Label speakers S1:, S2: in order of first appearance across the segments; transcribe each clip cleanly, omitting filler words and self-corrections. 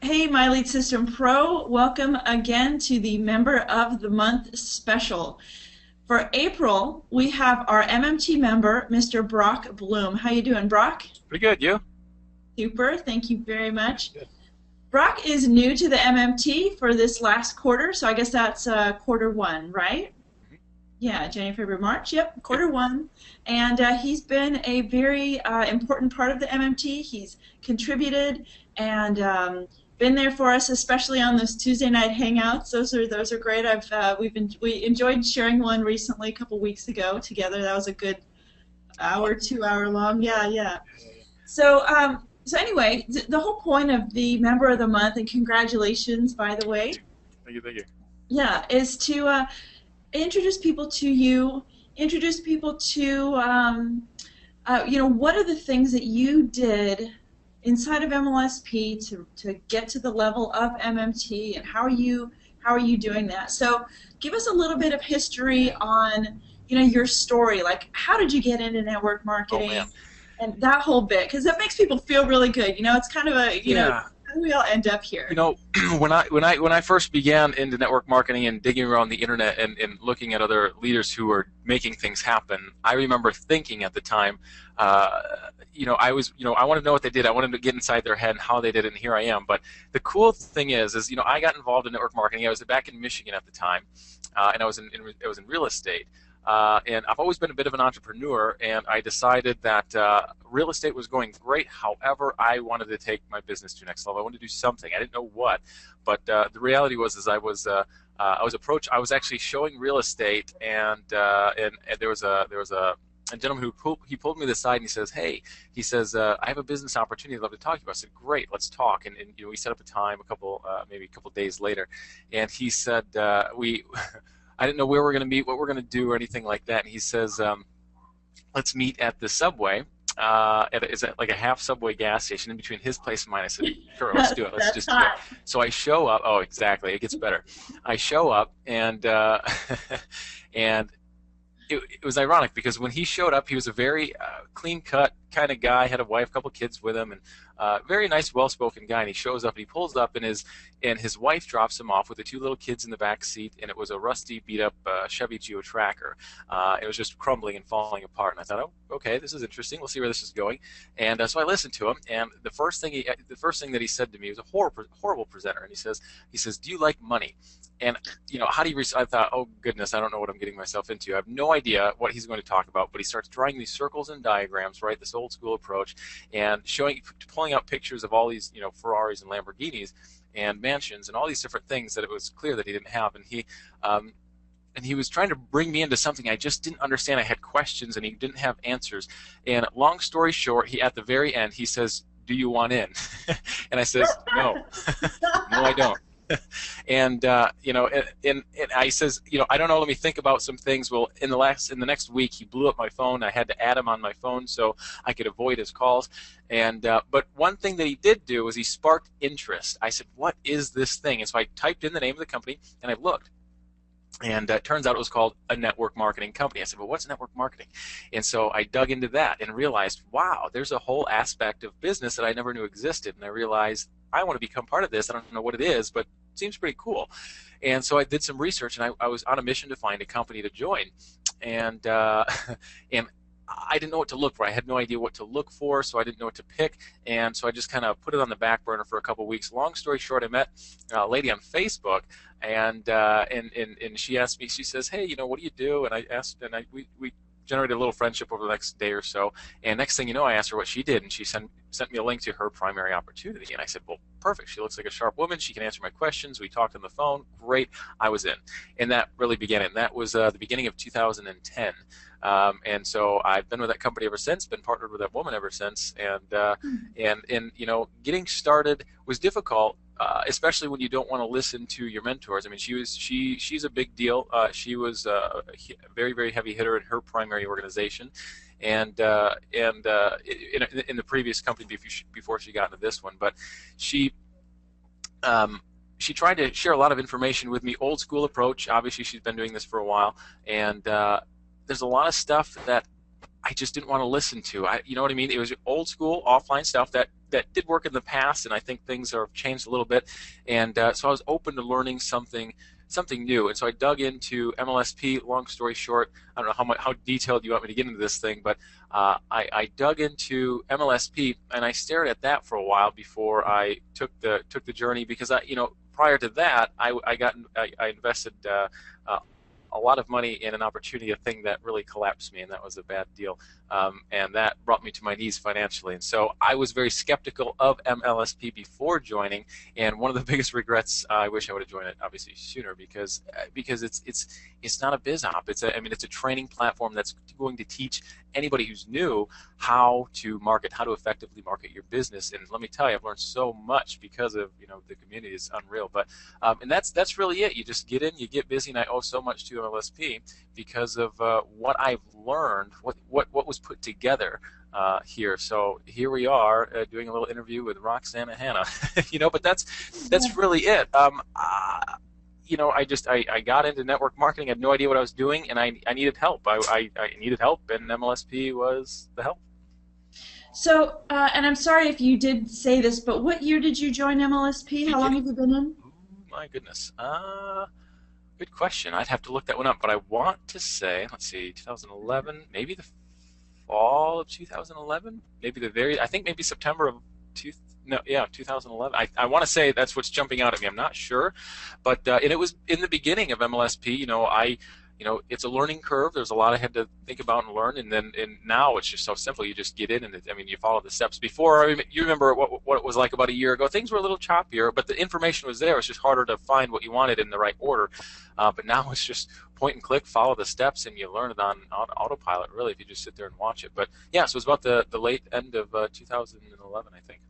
S1: Hey, My Lead System Pro, welcome again to the Member of the Month special. For April, we have our MMT member, Mr. Brock Bloom. How you doing, Brock?
S2: Pretty good, you?
S1: Super, thank you very much.
S2: Good.
S1: Brock is new to the MMT for this last quarter, so I guess that's quarter one, right?
S2: Mhm.
S1: Yeah, January, February, March. Yep,
S2: Yep.
S1: quarter one. And he's been a very important part of the MMT. He's contributed and been there for us, especially on those Tuesday night hangouts. Those are great. We enjoyed sharing one recently, a couple weeks ago together. That was a good
S2: Fun.
S1: hour, 2 hour long. Yeah, yeah.
S2: Yeah.
S1: So anyway, the whole point of the member of the month, and congratulations, by the
S2: Thank
S1: way,
S2: you. Thank you. Thank you.
S1: yeah, is to introduce people to you, introduce people to, what are the things that you did inside of MLSP to get to the level of MMT, and how are you doing that? So, give us a little bit of history on, your story. Like, how did you get into network
S2: Oh man.
S1: marketing, and that whole bit, because that makes people feel really good. It's kind of
S2: Yeah.
S1: how do we all end up
S2: You
S1: here?
S2: know, when I first began into network marketing and digging around the internet and looking at other leaders who were making things happen, I remember thinking at the time, uh, I wanted to know what they did. I wanted to get inside their head and how they did it, and here I am. But the cool thing is, I got involved in network marketing. I was back in Michigan at the time, and I was in real estate. And I've always been a bit of an entrepreneur, and I decided that real estate was going great. However, I wanted to take my business to the next level. I wanted to do something. I didn't know what, but the reality was, I was approached. I was actually showing real estate, and there was a gentleman he pulled me to the side and he says, "Hey," he says, "I have a business opportunity I'd love to talk to you about." I said, "Great, let's talk." And we set up a time maybe a couple days later, and he said, we. I didn't know where we're going to meet, what we're going to do, or anything like that. And he says, "Let's meet at the subway." Is it like a half subway gas station in between his place and mine? I said, "Sure, let's do it. Let's
S1: That's
S2: just do it."
S1: hot.
S2: So I show up. Oh, exactly. It gets better. I show up, and and it was ironic because when he showed up, he was a very clean cut kind of guy, had a wife, a couple kids with him, and very nice, well spoken guy. And he shows up, and he pulls up, and his wife drops him off with the two little kids in the back seat, and it was a rusty, beat up Chevy Geo Tracker. It was just crumbling and falling apart. And I thought, oh, okay, this is interesting. We'll see where this is going. And so I listened to him, and the first thing that he said to me was a horrible presenter, and he says, "Do you like money?" And how do you? I thought, oh goodness, I don't know what I'm getting myself into. I have no idea what he's going to talk about. But he starts drawing these circles and diagrams, right? This old school approach, and pulling out pictures of all these, Ferraris and Lamborghinis and mansions and all these different things that it was clear that he didn't have. And he was trying to bring me into something I just didn't understand. I had questions, and he didn't have answers. And long story short, at the very end, he says, "Do you want in?" And I says, "No, no, I don't." And I says, "I don't know. Let me think about some things." Well, in the next week, he blew up my phone. I had to add him on my phone so I could avoid his calls. And but one thing that he did do was he sparked interest. I said, "What is this thing?" And so I typed in the name of the company, and I looked. And it turns out it was called a network marketing company. I said, "Well, what's network marketing?" And so I dug into that and realized, wow, there's a whole aspect of business that I never knew existed. And I realized I want to become part of this. I don't know what it is, but it seems pretty cool. And so I did some research, and I was on a mission to find a company to join. And and I didn't know what to look for. I had no idea what to look for, so I didn't know what to pick. And so I just kind of put it on the back burner for a couple of weeks. Long story short, I met a lady on Facebook, and she asked me. She says, "Hey, what do you do?" And I asked, and we generated a little friendship over the next day or so. And next thing you know, I asked her what she did, and she sent me a link to her primary opportunity. And I said, "Well, perfect. She looks like a sharp woman. She can answer my questions." We talked on the phone. Great. I was in, and that really began it. And that was the beginning of 2010. And so I've been with that company ever since. Been partnered with that woman ever since. And getting started was difficult. Especially when you don't want to listen to your mentors. I mean, she's a big deal. She was a very, very heavy hitter in her primary organization, and in the previous company before she got into this one. But she she tried to share a lot of information with me. Old school approach. Obviously, she's been doing this for a while, and there's a lot of stuff that I just didn't want to listen to. You know what I mean? It was old school, offline stuff that that did work in the past, and I think things have changed a little bit. And so I was open to learning something new. And so I dug into MLSP. Long story short, I don't know how detailed you want me to get into this thing, but I dug into MLSP and I stared at that for a while before I took the journey, because prior to that I invested a lot of money in an opportunity, a thing that really collapsed me, and that was a bad deal. And that brought me to my knees financially. And so I was very skeptical of MLSP before joining. And one of the biggest regrets, I wish I would have joined it obviously sooner, because it's not a biz op. It's a training platform that's going to teach anybody who's new how to effectively market your business. And let me tell you, I've learned so much because of the community is unreal. But and that's really it. You just get in, you get busy, and I owe so much to MLSP because of what I've learned, what was put together here. So here we are doing a little interview with Roxanne and Hannah. But that's really it. I got into network marketing. I had no idea what I was doing, and I needed help. I needed help, and MLSP was the help.
S1: So, and I'm sorry if you did say this, but what year did you join MLSP? How long have you been in?
S2: Ooh, my goodness. Good question. I'd have to look that one up, but I want to say, let's see, 2011, maybe the fall of 2011, I think maybe September of 2011. I want to say that's what's jumping out at me. I'm not sure, but and it was in the beginning of MLSP. It's a learning curve. There's a lot I had to think about and learn, and now it's just so simple. You just get in, and you follow the steps. Before, you remember what it was like about a year ago. Things were a little choppier, but the information was there. It's just harder to find what you wanted in the right order. But now it's just point and click, follow the steps, and you learn it on autopilot, really, if you just sit there and watch it. But yeah, so it was about the late end of 2011, I think.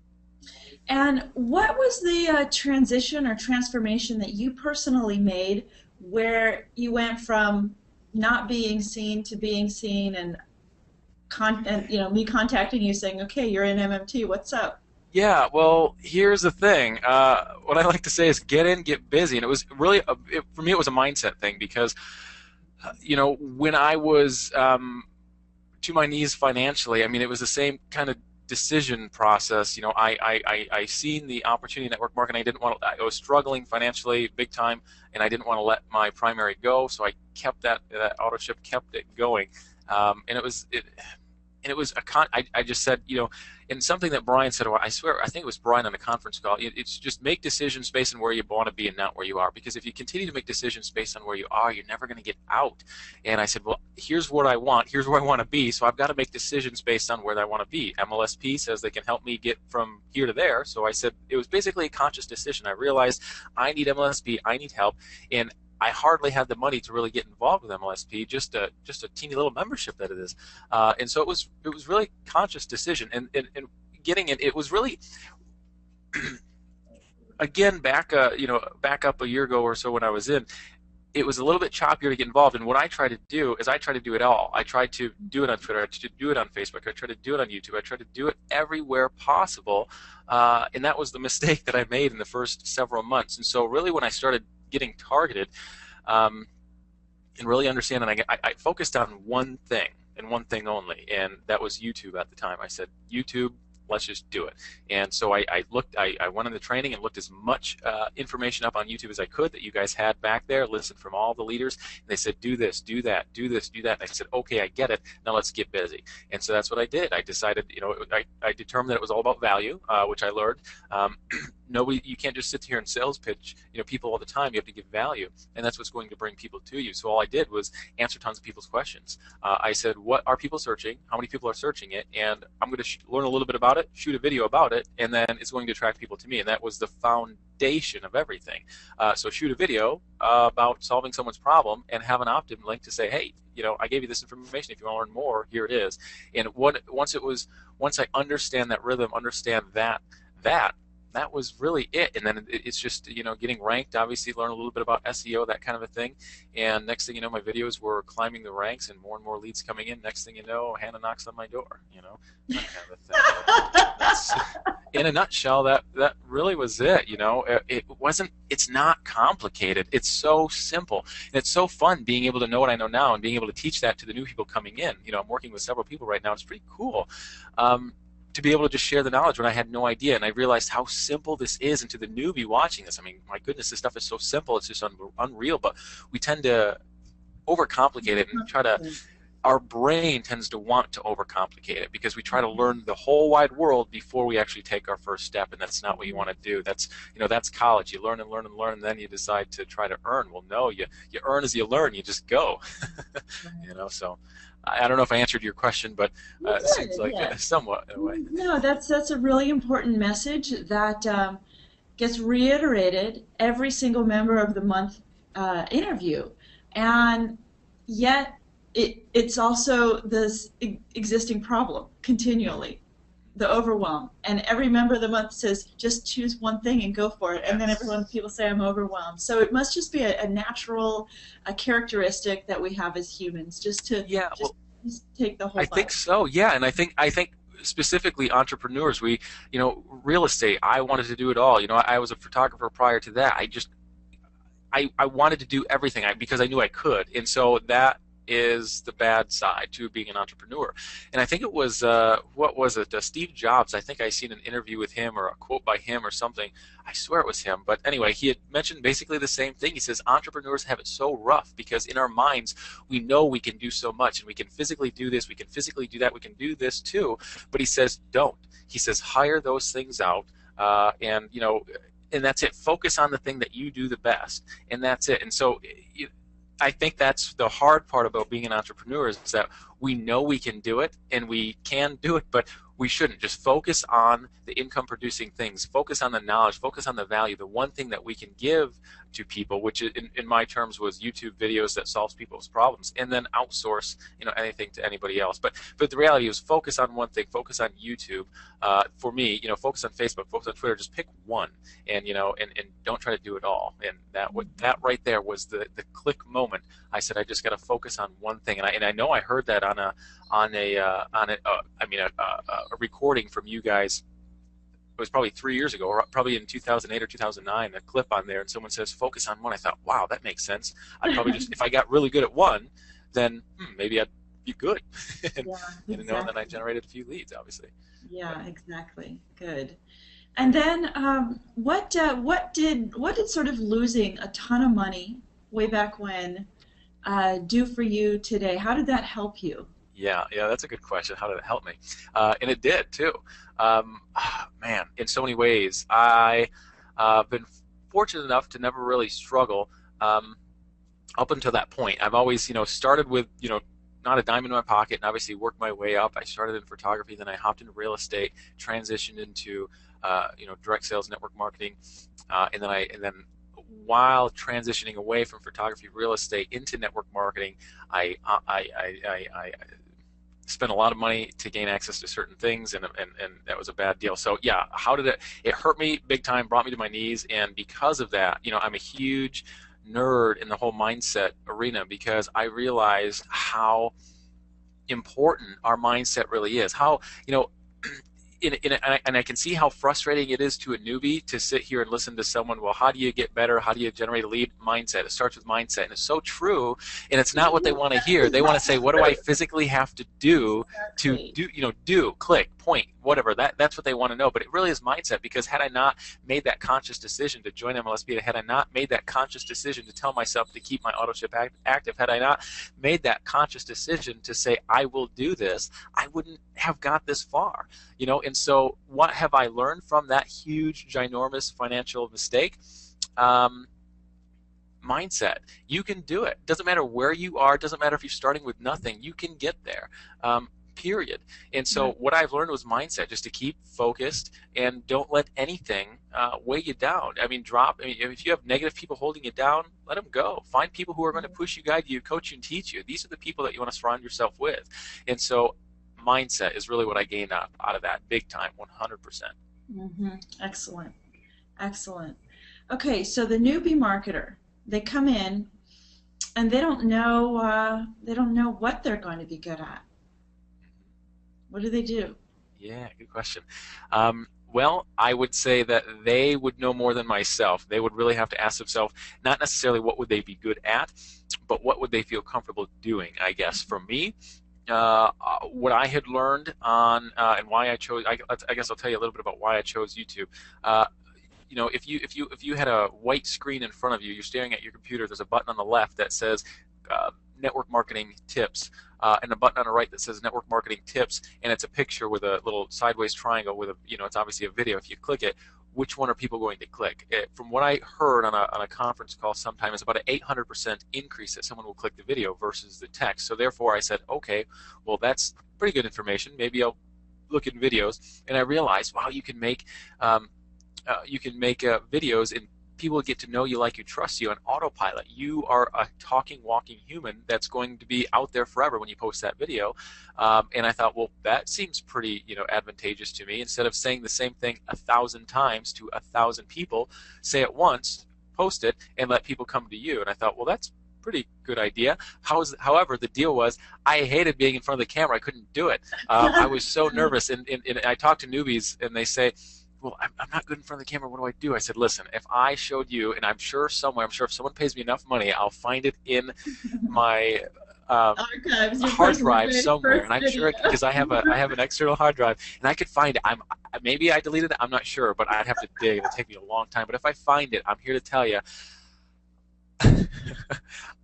S1: And what was the transition or transformation that you personally made where you went from not being seen to being seen, and me contacting you saying, okay, you're in MMT, what's up?
S2: Yeah, well, here's the thing. What I like to say is get in, get busy. And it was really, for me, it was a mindset thing, because, when I was to my knees financially, it was the same kind of decision process. I seen the opportunity in network marketing. I was struggling financially big time, and I didn't want to let my primary go, so I kept that auto ship, kept it going. And it was I just said, and something that Brian said, I swear, I think it was Brian on a conference call, it's just make decisions based on where you want to be and not where you are. Because if you continue to make decisions based on where you are, you're never going to get out. And I said, well, here's what I want. Here's where I want to be. So I've got to make decisions based on where I want to be. MLSP says they can help me get from here to there. So I said, it was basically a conscious decision. I realized I need MLSP. I need help. And I hardly had the money to really get involved with MLSP, just a teeny little membership that it is, and so it was really conscious decision, and getting it. It was really again back up a year ago or so when I was in. It was a little bit choppier to get involved, and what I try to do is I try to do it all. I try to do it on Twitter, I try to do it on Facebook, I try to do it on YouTube, I try to do it everywhere possible, and that was the mistake that I made in the first several months. And so really when I started getting targeted and really understanding, I focused on one thing and one thing only, and that was YouTube at the time. I said, YouTube, let's just do it. And so I went on the training and looked as much information up on YouTube as I could that you guys had back there, listened from all the leaders, and they said, do this, do that, do this, do that. And I said, okay, I get it, now let's get busy. And so that's what I did. I decided, I determined that it was all about value, which I learned. You can't just sit here and sales pitch, people all the time. You have to give value, and that's what's going to bring people to you. So all I did was answer tons of people's questions. I said, what are people searching? How many people are searching it? And I'm going to learn a little bit about it, shoot a video about it, and then it's going to attract people to me. And that was the foundation of everything. So shoot a video about solving someone's problem and have an opt-in link to say, hey, I gave you this information. If you want to learn more, here it is. And once I understand that rhythm, understand that was really it. And then it's just, getting ranked, obviously learn a little bit about SEO, that kind of a thing. And next thing you know, my videos were climbing the ranks and more leads coming in. Next thing you know, Hannah knocks on my door, that kind of a thing. That's, in a nutshell, that really was it. It's not complicated. It's so simple. And it's so fun being able to know what I know now and being able to teach that to the new people coming in. I'm working with several people right now. It's pretty cool. to be able to just share the knowledge when I had no idea. And I realized how simple this is. And to the newbie watching this, I mean, my goodness, this stuff is so simple. It's just unreal. But we tend to overcomplicate it and try to, our brain tends to want to overcomplicate it because we try to learn the whole wide world before we actually take our first step, and that's not what you want to do. That's, you know, that's college. You learn and learn and learn, and then you decide to try to earn. Well, no, you earn as you learn. You just go. You know, so I don't know if I answered your question, but it seems like somewhat in a way.
S1: No, that's a really important message that gets reiterated every single member of the month interview, and yet it's also this existing problem continually, the overwhelm. And every member of the month says, just choose one thing and go for it. And then people say, I'm overwhelmed. So it must just be a natural characteristic that we have as humans, just to just take the whole
S2: I think so, yeah. And I think specifically entrepreneurs, we, you know, real estate, I wanted to do it all. You know, I was a photographer prior to that. I wanted to do everything because I knew I could. And so that is the bad side to being an entrepreneur. And I think it was, what was it, Steve Jobs. I think I seen an interview with him or a quote by him or something. I swear it was him. But anyway, he had mentioned basically the same thing. He says entrepreneurs have it so rough because in our minds we know we can do so much and we can physically do this, we can physically do that, we can do this too. But he says don't. He says hire those things out, and you know, and that's it. Focus on the thing that you do the best, and that's it. And so I think that's the hard part about being an entrepreneur is that we know we can do it and we can do it, but we shouldn't. Just focus on the income producing things, focus on the knowledge, focus on the value, the one thing that we can give to people, which in my terms was YouTube videos that solves people's problems, and then outsource, you know, anything to anybody else. But the reality is focus on one thing, focus on YouTube. For me, you know, focus on Facebook, focus on Twitter, just pick one, and you know, and don't try to do it all. And that right there was the click moment. I said I just got to focus on one thing, and I know I heard that on a recording from you guys. It was probably 3 years ago, or probably in 2008 or 2009, a clip on there, and someone says focus on one. I thought, wow, that makes sense. I'd probably just, if I got really good at one, then maybe I'd be good. And,
S1: Yeah,
S2: and then
S1: exactly.
S2: I generated a few leads, obviously.
S1: Yeah, exactly. Good. And then what did sort of losing a ton of money way back when do for you today? How did that help you?
S2: Yeah, that's a good question. How did it help me? And it did too. Man, in so many ways, I been fortunate enough to never really struggle up until that point. I've always, you know, started with, you know, not a dime in my pocket, and obviously worked my way up. I started in photography, then I hopped into real estate, transitioned into, you know, direct sales, network marketing, and then while transitioning away from photography, real estate into network marketing, I spent a lot of money to gain access to certain things, and that was a bad deal. So yeah, how did it hurt me big time, brought me to my knees, and because of that, you know, I'm a huge nerd in the whole mindset arena because I realized how important our mindset really is. How, you know, and I can see how frustrating it is to a newbie to sit here and listen to someone, well, how do you get better? How do you generate a lead? Mindset. It starts with mindset. And it's so true, and it's not what they want to hear. They want to say, what do I physically have to do to
S1: Exactly.
S2: do, click, point, whatever. That's what they want to know. But it really is mindset, because had I not made that conscious decision to join MLSP, had I not made that conscious decision to tell myself to keep my auto ship active, had I not made that conscious decision to say, I will do this, I wouldn't have got this far. You know, and so what have I learned from that huge, ginormous financial mistake? Mindset. You can do it. Doesn't matter where you are. Doesn't matter if you're starting with nothing. You can get there. Period. And so what I've learned was mindset, just to keep focused and don't let anything weigh you down. I mean, if you have negative people holding you down, let them go. Find people who are going to push you, guide you, coach you, and teach you. These are the people that you want to surround yourself with. And so mindset is really what I gained out of that, big time, 100%.
S1: Mm-hmm. Excellent. Excellent. Okay, so the newbie marketer, they come in and they don't know what they're going to be good at. What do they do?
S2: Yeah, good question. Well, I would say that they would know more than myself. They would really have to ask themselves, not necessarily what would they be good at, but what would they feel comfortable doing, I guess. For me, what I had learned on and why I chose. I guess I'll tell you a little bit about why I chose YouTube. Uh, if you had a white screen in front of you, you're staring at your computer. There's a button on the left that says network marketing tips, and a button on the right that says network marketing tips, and it's a picture with a little sideways triangle with it's obviously a video. If you click it, which one are people going to click? From what I heard on a conference call sometime, it's about an 800% increase that someone will click the video versus the text. So therefore I said, okay, well, that's pretty good information. Maybe I'll look at videos. And I realized, wow, you can make videos and people get to know you, like you, trust you on autopilot. You are a talking, walking human that's going to be out there forever when you post that video. And I thought, well, that seems pretty, advantageous to me. Instead of saying the same thing 1,000 times to 1,000 people, say it once, post it, and let people come to you. And I thought, well, that's pretty good idea. However, the deal was I hated being in front of the camera. I couldn't do it. I was so nervous. And I talk to newbies, and they say, well, I'm not good in front of the camera. What do I do? I said, listen, if I showed you, and I'm sure if someone pays me enough money, I'll find it in my
S1: Archives, your
S2: hard
S1: first,
S2: drive
S1: very
S2: somewhere, and
S1: first
S2: I'm sure
S1: video.
S2: because I have an external hard drive, and I could find it. Maybe I deleted it. I'm not sure, but I'd have to dig. It'd take me a long time. But if I find it, I'm here to tell you,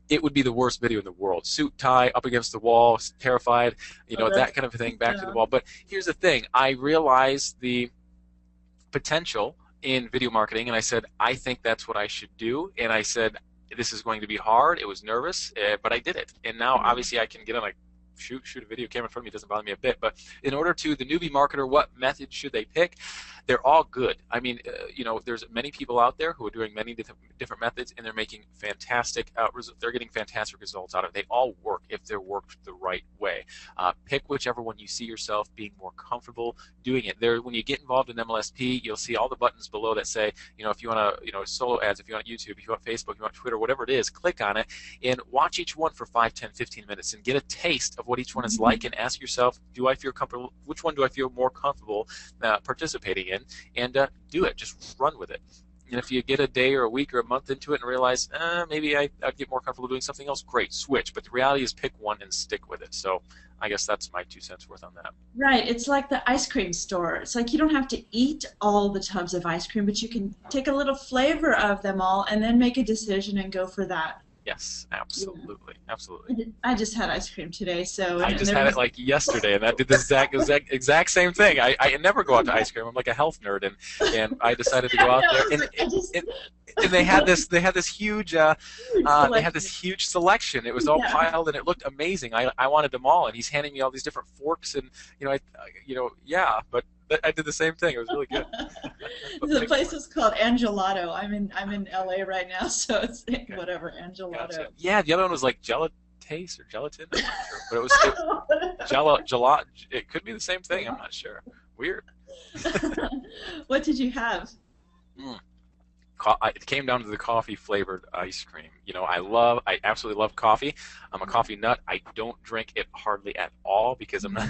S2: it would be the worst video in the world. Suit, tie, up against the wall, terrified,
S1: Oh,
S2: that kind of thing, back to the
S1: yeah.
S2: wall. But here's the thing: I realized the potential in video marketing, and I said, I think that's what I should do. And I said, this is going to be hard. It was nervous, but I did it. And now, obviously, I can get on a shoot a video camera in front of me. It doesn't bother me a bit. But in order to the newbie marketer, what method should they pick? They're all good. I mean, there's many people out there who are doing many different methods, and they're making fantastic. They're getting fantastic results out of it. They all work if they're worked the right way. Pick whichever one you see yourself being more comfortable doing it. When you get involved in MLSP, you'll see all the buttons below that say, if you want to, solo ads, if you want YouTube, if you want Facebook, if you want Twitter, whatever it is, click on it and watch each one for 5, 10, 15 minutes and get a taste of what each one is like, and ask yourself, do I feel comfortable? Which one do I feel more comfortable participating in? And do it. Just run with it. And if you get a day or a week or a month into it and realize, maybe I'd get more comfortable doing something else, great, switch. But the reality is pick one and stick with it. So I guess that's my 2 cents worth on that.
S1: Right. It's like the ice cream store. It's like you don't have to eat all the tubs of ice cream, but you can take a little flavor of them all and then make a decision and go for that.
S2: Yes,
S1: Yeah.
S2: absolutely, absolutely.
S1: I just had ice cream today, so
S2: I
S1: and
S2: just
S1: there
S2: had it
S1: was
S2: like yesterday, and I did the exact same thing. I never go out to ice cream. I'm like a health nerd, and I decided to go
S1: I
S2: out
S1: know,
S2: there,
S1: it's like I just
S2: and they had this huge
S1: huge selection.
S2: huge selection. It was all
S1: Yeah.
S2: piled, and it looked amazing. I wanted them all, and he's handing me all these different forks, and yeah, but I did the same thing. It was really good. But
S1: The
S2: thanks
S1: place
S2: for it.
S1: is called Angelato. I'm in LA right now, so it's
S2: Okay.
S1: whatever Angelato.
S2: Gotcha. Yeah, the other one was like gelatase or gelatin. I'm not sure, but it It could be the same thing. I'm not sure. Weird.
S1: What did you have?
S2: Mm. It came down to the coffee flavored ice cream. I absolutely love coffee. I'm a coffee nut. I don't drink it hardly at all because I'm not.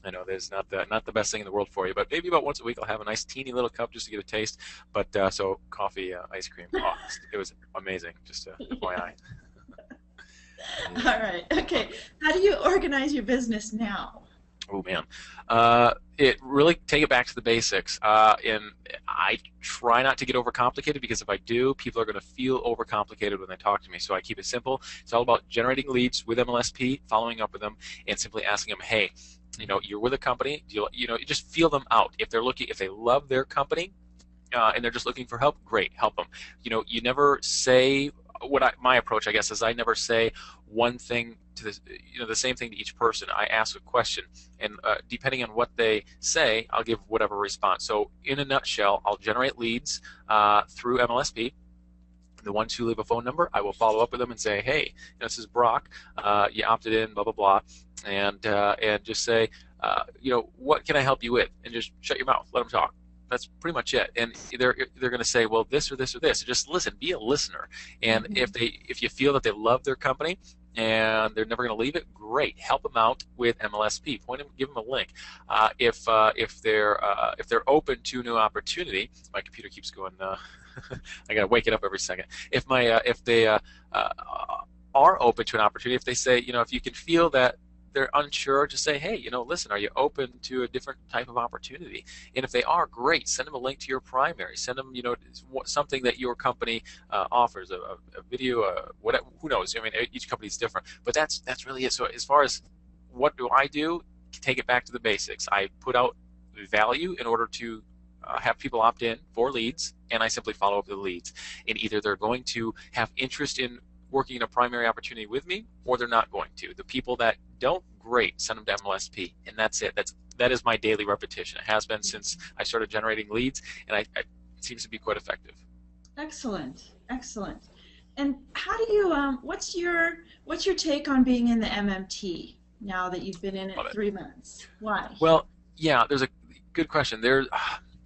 S2: I know there's not the best thing in the world for you, but maybe about once a week I'll have a nice teeny little cup just to get a taste. But so coffee ice cream. Oh, it was amazing. Just FYI.
S1: All
S2: Yeah.
S1: right. Okay. How do you organize your business now?
S2: Oh man, it really take it back to the basics. And I try not to get overcomplicated because if I do, people are going to feel overcomplicated when they talk to me. So I keep it simple. It's all about generating leads with MLSP, following up with them, and simply asking them, hey, you're with a company. You just feel them out. If they love their company, and they're just looking for help, great, help them. You never say my approach, I guess, is I never say one thing to the same thing to each person. I ask a question, and depending on what they say, I'll give whatever response. So in a nutshell, I'll generate leads through MLSP. The ones who leave a phone number, I will follow up with them and say, hey, this is Brock. You opted in, blah, blah, blah. And just say, what can I help you with? And just shut your mouth. Let them talk. That's pretty much it. And they're going to say, well, this or this or this. Just listen. Be a listener. And if you feel that they love their company and they're never going to leave it, great. Help them out with MLSP. Give them a link. If they're open to new opportunity, my computer keeps going. I got to wake it up every second. If they are open to an opportunity, if they say, if you can feel that they're unsure, just say, hey, listen, are you open to a different type of opportunity? And if they are, great. Send them a link to your primary. Send them, something that your company offers, a video, whatever. Who knows? I mean, each company is different, but that's really it. So as far as what do I do? Take it back to the basics. I put out value in order to have people opt in for leads, and I simply follow up with the leads. And either they're going to have interest in working in a primary opportunity with me, or they're not going to. The people that don't, great, send them to MLSP, and that's it. That is my daily repetition. It has been since I started generating leads, and it seems to be quite effective.
S1: Excellent, excellent. And how do you? What's your take on being in the MMT now that you've been in it 3 months? Why?
S2: Well, yeah, there's a good question. There's a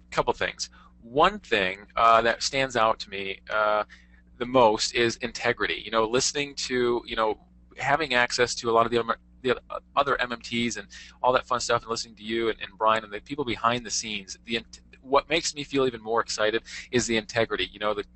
S2: couple things. One thing that stands out to me the most is integrity. Listening to, having access to a lot of the other MMTs and all that fun stuff, and listening to you and Brian and the people behind the scenes. What makes me feel even more excited is the integrity.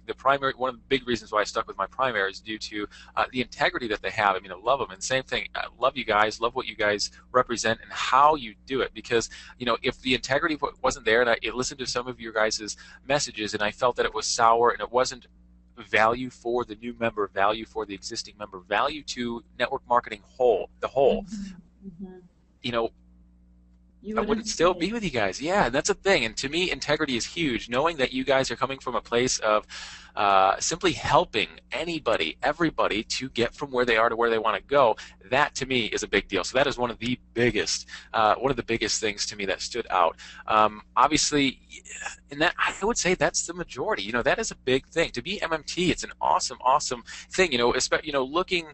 S2: The primary, one of the big reasons why I stuck with my primary is due to the integrity that they have. I mean, I love them. And same thing, I love you guys, love what you guys represent and how you do it. Because, if the integrity wasn't there, and I listened to some of your guys' messages and I felt that it was sour and it wasn't value for the new member, value for the existing member, value to network marketing the whole,
S1: Mm-hmm.
S2: I wouldn't still be with you guys. Yeah, that's a thing. And to me, integrity is huge. Knowing that you guys are coming from a place of simply helping anybody, everybody to get from where they are to where they want to go, that to me is a big deal. So that is one of the biggest things to me that stood out. Obviously, and that I would say that's the majority. That is a big thing. To be MMT, it's an awesome, awesome thing. Especially, looking.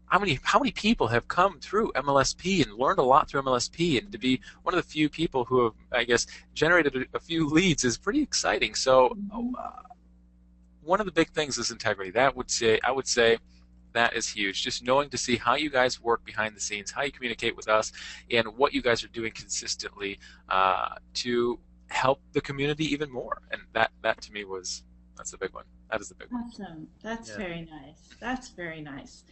S2: How many people have come through MLSP and learned a lot through MLSP, and to be one of the few people who have, I guess, generated a few leads is pretty exciting. So one of the big things is integrity. I would say that is huge. Just knowing to see how you guys work behind the scenes, how you communicate with us, and what you guys are doing consistently to help the community even more. And that to me that's the big one. That is the big one.
S1: Awesome. That's very nice. That's very nice.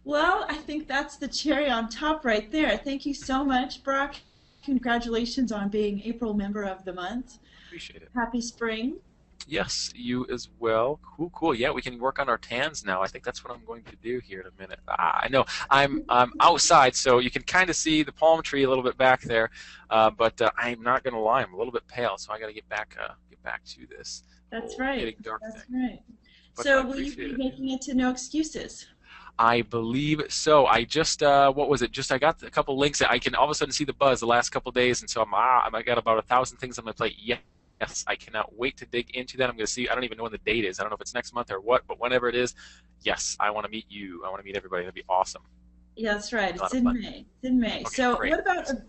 S1: Well, I think that's the cherry on top right there. Thank you so much, Brock. Congratulations on being April Member of the Month.
S2: Appreciate it.
S1: Happy spring.
S2: Yes, you as well. Cool. Yeah, we can work on our tans now. I think that's what I'm going to do here in a minute. I know I'm outside, so you can kind of see the palm tree a little bit back there. But I'm not going to lie, I'm a little bit pale, so I got to get back to this.
S1: That's right.
S2: Getting dark
S1: That's
S2: thing.
S1: right.
S2: But
S1: So will you be making it to No Excuses?
S2: I believe so. I just what was it? I got a couple links that I can all of a sudden see the buzz the last couple of days, and so I got about 1,000 things on my plate. Yes, I cannot wait to dig into that. I'm going to see. I don't even know when the date is. I don't know if it's next month or what, but whenever it is, yes, I want to meet you. I want to meet everybody. That'd be awesome.
S1: Yeah, that's right. It's in May. It's in May.
S2: Okay,
S1: So
S2: great.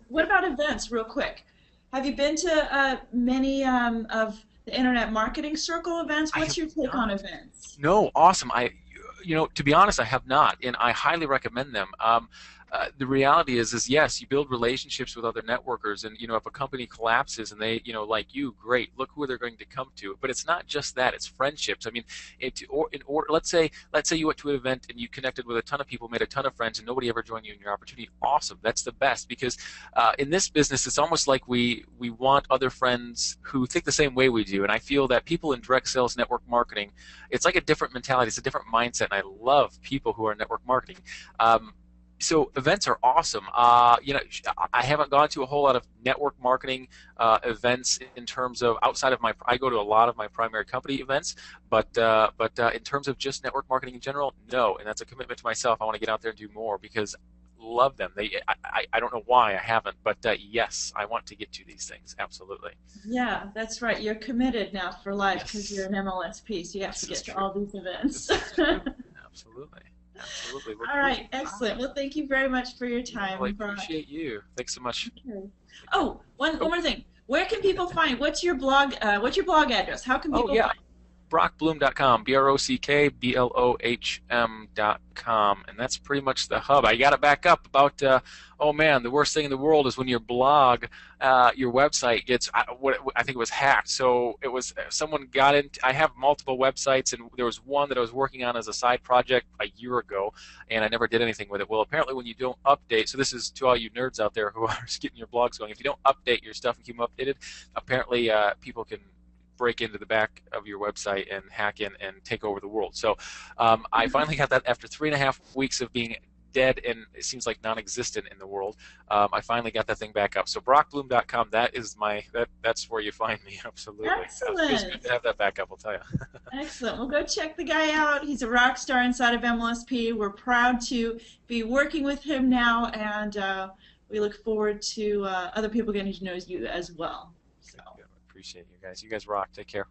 S1: what about events, real quick? Have you been to many of the Internet Marketing Circle events? What's your take on events?
S2: No, awesome. To be honest, I have not, and I highly recommend them. The reality is yes, you build relationships with other networkers, and if a company collapses and they, like you, great, look who they're going to come to. But it's not just that; it's friendships. I mean, let's say you went to an event and you connected with a ton of people, made a ton of friends, and nobody ever joined you in your opportunity. Awesome, that's the best, because in this business, it's almost like we want other friends who think the same way we do. And I feel that people in direct sales network marketing, it's like a different mentality, it's a different mindset, and I love people who are in network marketing. So events are awesome. I haven't gone to a whole lot of network marketing events in terms of outside of I go to a lot of my primary company events, but in terms of just network marketing in general, no. And that's a commitment to myself. I want to get out there and do more because love them. I don't know why I haven't, but yes, I want to get to these things. Absolutely.
S1: Yeah, that's right. You're committed now for life because
S2: Yes.
S1: you're an MLSP, so you have to get to
S2: true.
S1: all these events.
S2: This is true. Absolutely. Well,
S1: All right, excellent. Well, thank you very much for your time,
S2: Well, I
S1: Brock.
S2: appreciate you. Thanks so much.
S1: Okay. Oh, one more thing. Where can people find? What's your blog address? How can people
S2: Oh, yeah.
S1: find?
S2: brockblohm.com, brockblohm.com, and that's pretty much the hub. I got it back up about, oh man, the worst thing in the world is when your blog, your website gets, I think it was hacked. So it was, someone got in, I have multiple websites, and there was one that I was working on as a side project a year ago, and I never did anything with it. Well, apparently when you don't update, so this is to all you nerds out there who are getting your blogs going, if you don't update your stuff and keep them updated, apparently people can break into the back of your website and hack in and take over the world. So I finally got that after 3.5 weeks of being dead and it seems like non-existent in the world. I finally got that thing back up. So brockbloom.com, that is that's where you find me. Absolutely. It feels good
S1: Excellent.
S2: to have that back up, I'll tell you.
S1: Excellent. Well, go check the guy out. He's a rock star inside of MLSP. We're proud to be working with him now, and we look forward to other people getting to know you as well. So.
S2: Good. Appreciate you guys. You guys rock. Take care.